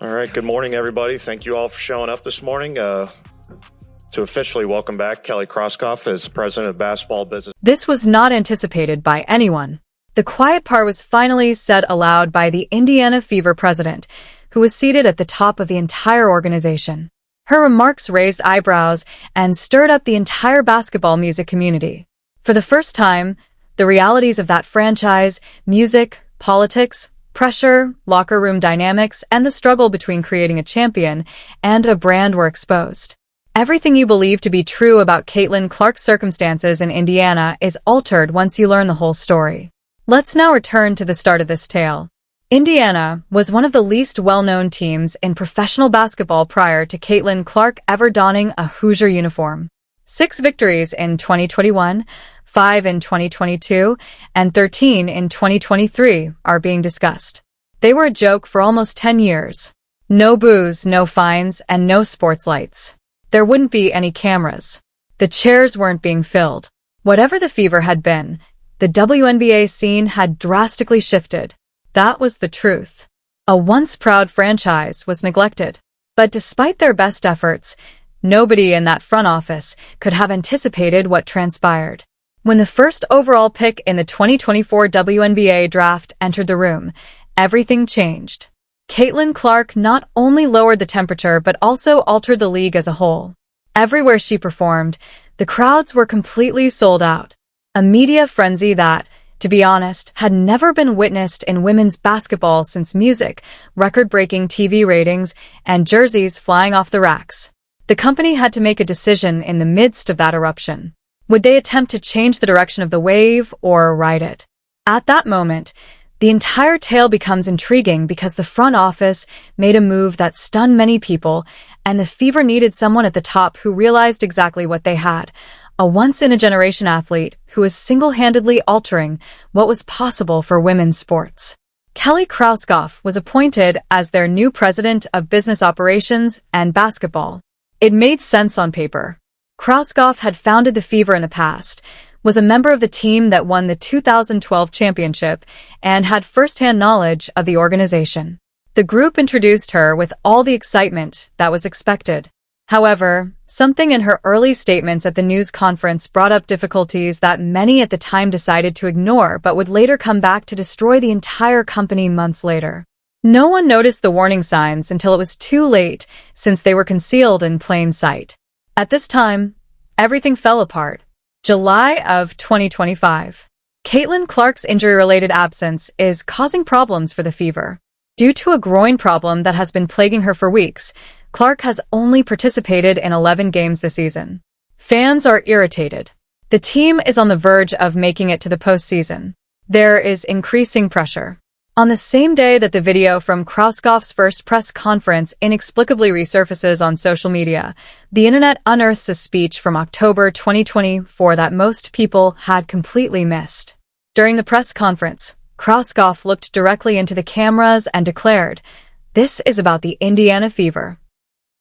All right, good morning, everybody. Thank you all for showing up this morning to officially welcome back Kelly Kroskoff as president of basketball business. This was not anticipated by anyone. The quiet part was finally said aloud by the Indiana Fever president, who was seated at the top of the entire organization. Her remarks raised eyebrows and stirred up the entire basketball music community. For the first time, the realities of that franchise, music, politics, pressure, locker room dynamics, and the struggle between creating a champion and a brand were exposed. Everything you believe to be true about Caitlin Clark's circumstances in Indiana is altered once you learn the whole story. Let's now return to the start of this tale. Indiana was one of the least well-known teams in professional basketball prior to Caitlin Clark ever donning a Hoosier uniform. 6 victories in 2021, 5 in 2022, and 13 in 2023 are being discussed. They were a joke for almost 10 years. No booze, no fines, and no sports lights. There wouldn't be any cameras. The chairs weren't being filled. Whatever the fever had been, the WNBA scene had drastically shifted. That was the truth. A once proud franchise was neglected. But despite their best efforts, nobody in that front office could have anticipated what transpired. When the first overall pick in the 2024 WNBA draft entered the room, everything changed. Caitlin Clark not only lowered the temperature but also altered the league as a whole. Everywhere she performed, the crowds were completely sold out. A media frenzy that, to be honest, had never been witnessed in women's basketball since music, record-breaking TV ratings, and jerseys flying off the racks. The company had to make a decision in the midst of that eruption. Would they attempt to change the direction of the wave or ride it? At that moment, the entire tale becomes intriguing because the front office made a move that stunned many people, and the Fever needed someone at the top who realized exactly what they had. A once-in-a-generation athlete who was single-handedly altering what was possible for women's sports. Kelly Kroskoff was appointed as their new president of business operations and basketball. It made sense on paper. Kroskoff had founded the Fever in the past, was a member of the team that won the 2012 championship, and had first-hand knowledge of the organization. The group introduced her with all the excitement that was expected. However, something in her early statements at the news conference brought up difficulties that many at the time decided to ignore but would later come back to destroy the entire company months later. No one noticed the warning signs until it was too late, since they were concealed in plain sight. At this time, everything fell apart. July of 2025. Caitlin Clark's injury-related absence is causing problems for the Fever. Due to a groin problem that has been plaguing her for weeks, Clark has only participated in 11 games this season. Fans are irritated. The team is on the verge of making it to the postseason. There is increasing pressure. On the same day that the video from Kroskoff's first press conference inexplicably resurfaces on social media, the internet unearths a speech from October 2024 that most people had completely missed. During the press conference, Kroskoff looked directly into the cameras and declared, "This is about the Indiana Fever.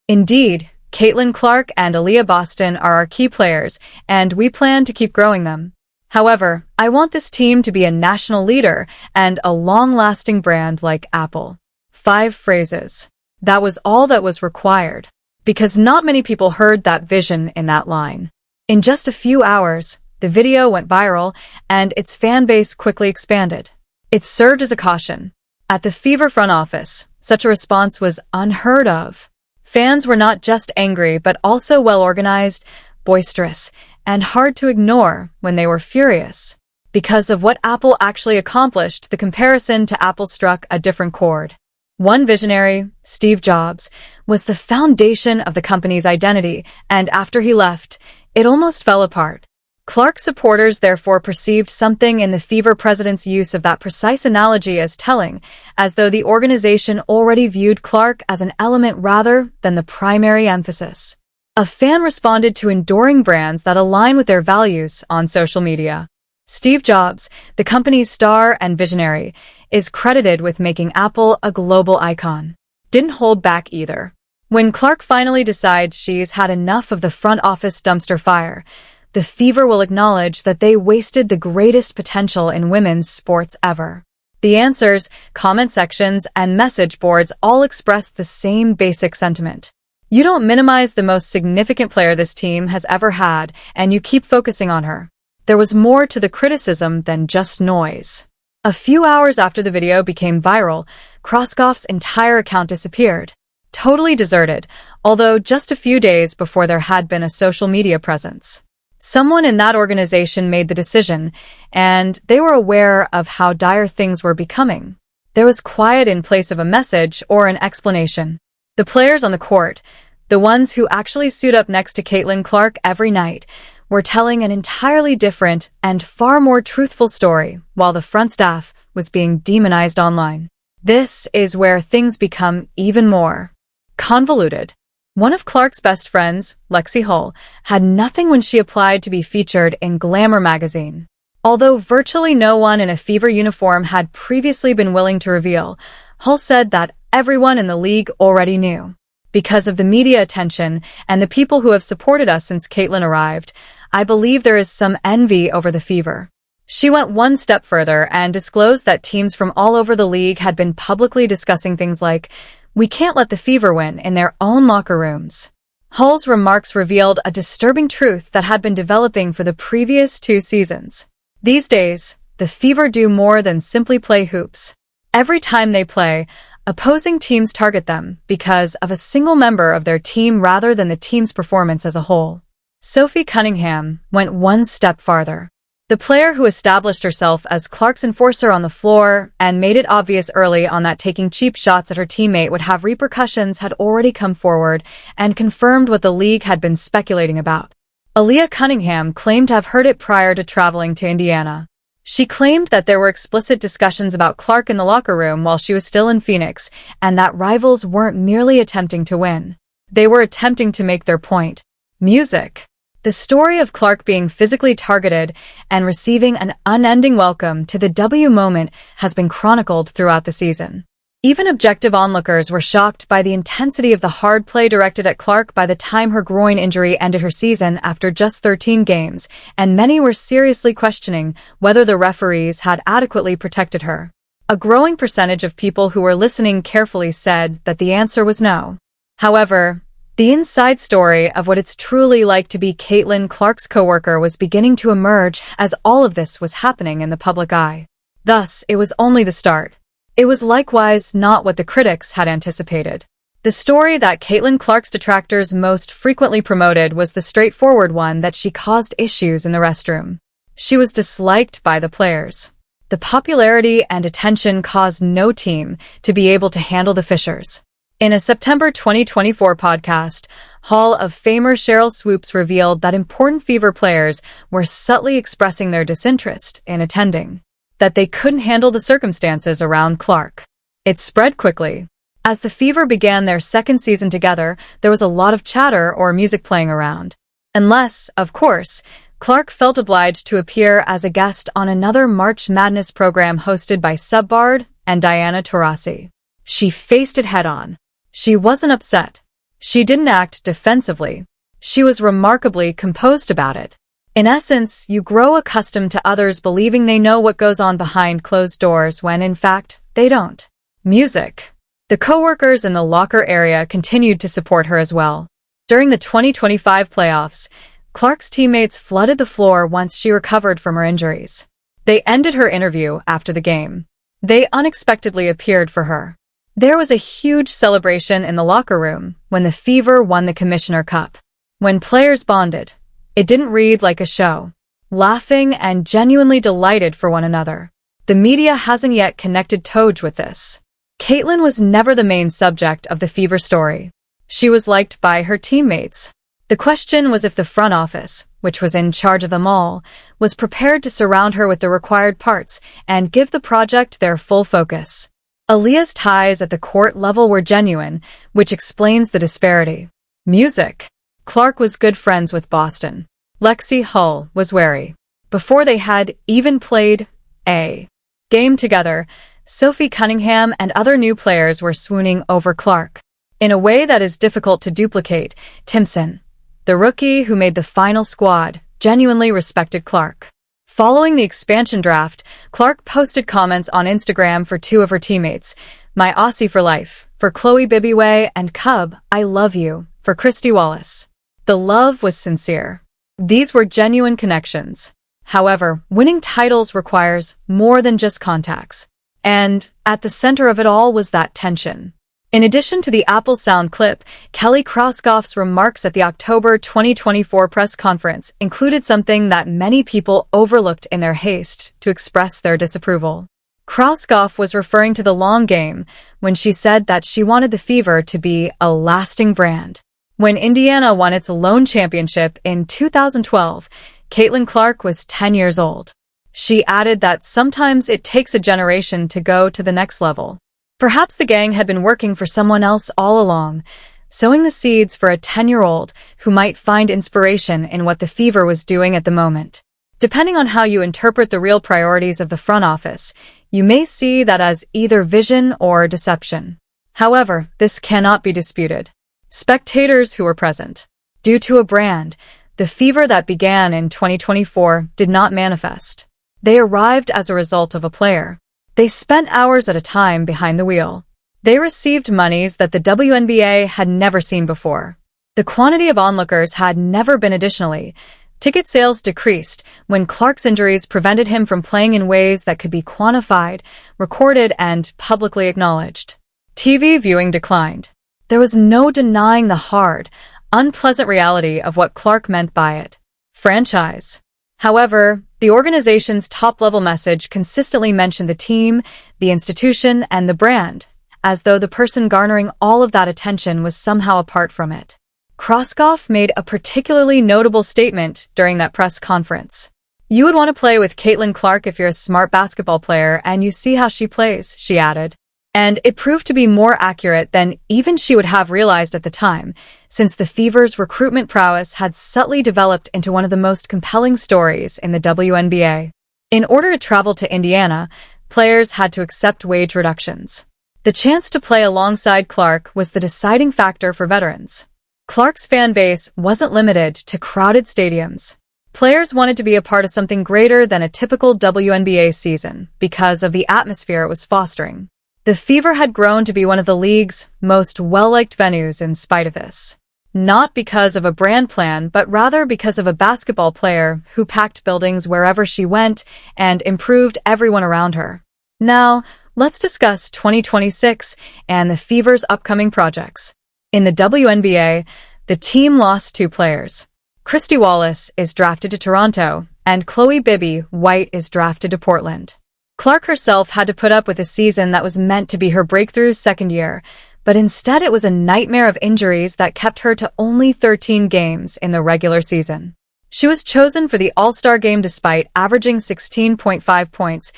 Indeed, Caitlin Clark and Aaliyah Boston are our key players, and we plan to keep growing them. However, I want this team to be a national leader and a long-lasting brand like Apple." 5 phrases. That was all that was required, because not many people heard that vision in that line. In just a few hours, the video went viral, and its fan base quickly expanded. It served as a caution. At the Fever front office, such a response was unheard of. Fans were not just angry, but also well-organized, boisterous, and hard to ignore when they were furious. Because of what Apple actually accomplished, the comparison to Apple struck a different chord. One visionary, Steve Jobs, was the foundation of the company's identity, and after he left, it almost fell apart. Clark supporters therefore perceived something in the Fever president's use of that precise analogy as telling, as though the organization already viewed Clark as an element rather than the primary emphasis. A fan responded to enduring brands that align with their values on social media. Steve Jobs, the company's star and visionary, is credited with making Apple a global icon. Didn't hold back either. When Clark finally decides she's had enough of the front office dumpster fire, the Fever will acknowledge that they wasted the greatest potential in women's sports ever. The answers, comment sections, and message boards all expressed the same basic sentiment. You don't minimize the most significant player this team has ever had, and you keep focusing on her. There was more to the criticism than just noise. A few hours after the video became viral, Kroskoff's entire account disappeared. Totally deserted, although just a few days before there had been a social media presence. Someone in that organization made the decision, and they were aware of how dire things were becoming. There was quiet in place of a message or an explanation. The players on the court, the ones who actually suit up next to Caitlin Clark every night, were telling an entirely different and far more truthful story, while the front staff was being demonized online. This is where things become even more convoluted. One of Clark's best friends, Lexi Hull, had nothing when she applied to be featured in Glamour magazine. Although virtually no one in a Fever uniform had previously been willing to reveal, Hull said that everyone in the league already knew. Because of the media attention and the people who have supported us since Caitlin arrived, I believe there is some envy over the Fever. She went one step further and disclosed that teams from all over the league had been publicly discussing things like, "We can't let the Fever win," in their own locker rooms. Hull's remarks revealed a disturbing truth that had been developing for the previous 2 seasons. These days, the Fever do more than simply play hoops. Every time they play, opposing teams target them because of a single member of their team rather than the team's performance as a whole. Sophie Cunningham went one step farther. The player who established herself as Clark's enforcer on the floor and made it obvious early on that taking cheap shots at her teammate would have repercussions had already come forward and confirmed what the league had been speculating about. Aaliyah Cunningham claimed to have heard it prior to traveling to Indiana. She claimed that there were explicit discussions about Clark in the locker room while she was still in Phoenix, and that rivals weren't merely attempting to win. They were attempting to make their point. Music. The story of Clark being physically targeted and receiving an unending welcome to the W moment has been chronicled throughout the season. Even objective onlookers were shocked by the intensity of the hard play directed at Clark by the time her groin injury ended her season after just 13 games, and many were seriously questioning whether the referees had adequately protected her. A growing percentage of people who were listening carefully said that the answer was no. However, the inside story of what it's truly like to be Caitlin Clark's coworker was beginning to emerge as all of this was happening in the public eye. Thus, it was only the start. It was likewise not what the critics had anticipated. The story that Caitlin Clark's detractors most frequently promoted was the straightforward one that she caused issues in the restroom. She was disliked by the players. The popularity and attention caused no team to be able to handle the fissures. In a September 2024 podcast, Hall of Famer Cheryl Swoops revealed that important Fever players were subtly expressing their disinterest in attending, that they couldn't handle the circumstances around Clark. It spread quickly. As the Fever began their second season together, there was a lot of chatter or music playing around. Unless, of course, Clark felt obliged to appear as a guest on another March Madness program hosted by Subbard and Diana Taurasi. She faced it head-on. She wasn't upset. She didn't act defensively. She was remarkably composed about it. In essence, you grow accustomed to others believing they know what goes on behind closed doors when, in fact, they don't. Music. The coworkers in the locker area continued to support her as well. During the 2025 playoffs, Clark's teammates flooded the floor once she recovered from her injuries. They ended her interview after the game. They unexpectedly appeared for her. There was a huge celebration in the locker room when the Fever won the Commissioner Cup. When players bonded, it didn't read like a show. Laughing and genuinely delighted for one another. The media hasn't yet connected Toj with this. Caitlin was never the main subject of the Fever story. She was liked by her teammates. The question was if the front office, which was in charge of them all, was prepared to surround her with the required parts and give the project their full focus. Aaliyah's ties at the court level were genuine, which explains the disparity. Music. Clark was good friends with Boston. Lexi Hull was wary. Before they had even played a game together, Sophie Cunningham and other new players were swooning over Clark. In a way that is difficult to duplicate, Timpson, the rookie who made the final squad, genuinely respected Clark. Following the expansion draft, Clark posted comments on Instagram for two of her teammates, "My Aussie for life," for Chloe Bibiway, and "Cub, I love you," for Christy Wallace. The love was sincere. These were genuine connections. However, winning titles requires more than just contacts. And at the center of it all was that tension. In addition to the Apple Sound clip, Kelly Krauskopf's remarks at the October 2024 press conference included something that many people overlooked in their haste to express their disapproval. Krauskopf was referring to the long game when she said that she wanted the Fever to be a lasting brand. When Indiana won its lone championship in 2012, Caitlin Clark was 10 years old. She added that sometimes it takes a generation to go to the next level. Perhaps the gang had been working for someone else all along, sowing the seeds for a 10-year-old who might find inspiration in what the Fever was doing at the moment. Depending on how you interpret the real priorities of the front office, you may see that as either vision or deception. However, this cannot be disputed. Spectators who were present. Due to a brand, the Fever that began in 2024 did not manifest. They arrived as a result of a player. They spent hours at a time behind the wheel. They received monies that the WNBA had never seen before. The quantity of onlookers had never been additionally. Ticket sales decreased when Clark's injuries prevented him from playing in ways that could be quantified, recorded, and publicly acknowledged. TV viewing declined. There was no denying the hard, unpleasant reality of what Clark meant by it. Franchise. However, the organization's top-level message consistently mentioned the team, the institution, and the brand, as though the person garnering all of that attention was somehow apart from it. Krauskopf made a particularly notable statement during that press conference. "You would want to play with Caitlin Clark if you're a smart basketball player and you see how she plays," she added. And it proved to be more accurate than even she would have realized at the time, since the Fever's recruitment prowess had subtly developed into one of the most compelling stories in the WNBA. In order to travel to Indiana, players had to accept wage reductions. The chance to play alongside Clark was the deciding factor for veterans. Clark's fan base wasn't limited to crowded stadiums. Players wanted to be a part of something greater than a typical WNBA season because of the atmosphere it was fostering. The Fever had grown to be one of the league's most well-liked venues in spite of this. Not because of a brand plan, but rather because of a basketball player who packed buildings wherever she went and improved everyone around her. Now, let's discuss 2026 and the Fever's upcoming projects. In the WNBA, the team lost two players. Christy Wallace is drafted to Toronto, and Chloe Bibiway is drafted to Portland. Clark herself had to put up with a season that was meant to be her breakthrough second year, but instead it was a nightmare of injuries that kept her to only 13 games in the regular season. She was chosen for the All-Star game despite averaging 16.5 points,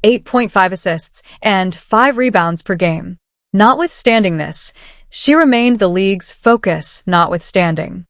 8.5 assists, and 5 rebounds per game. Notwithstanding this, she remained the league's focus notwithstanding.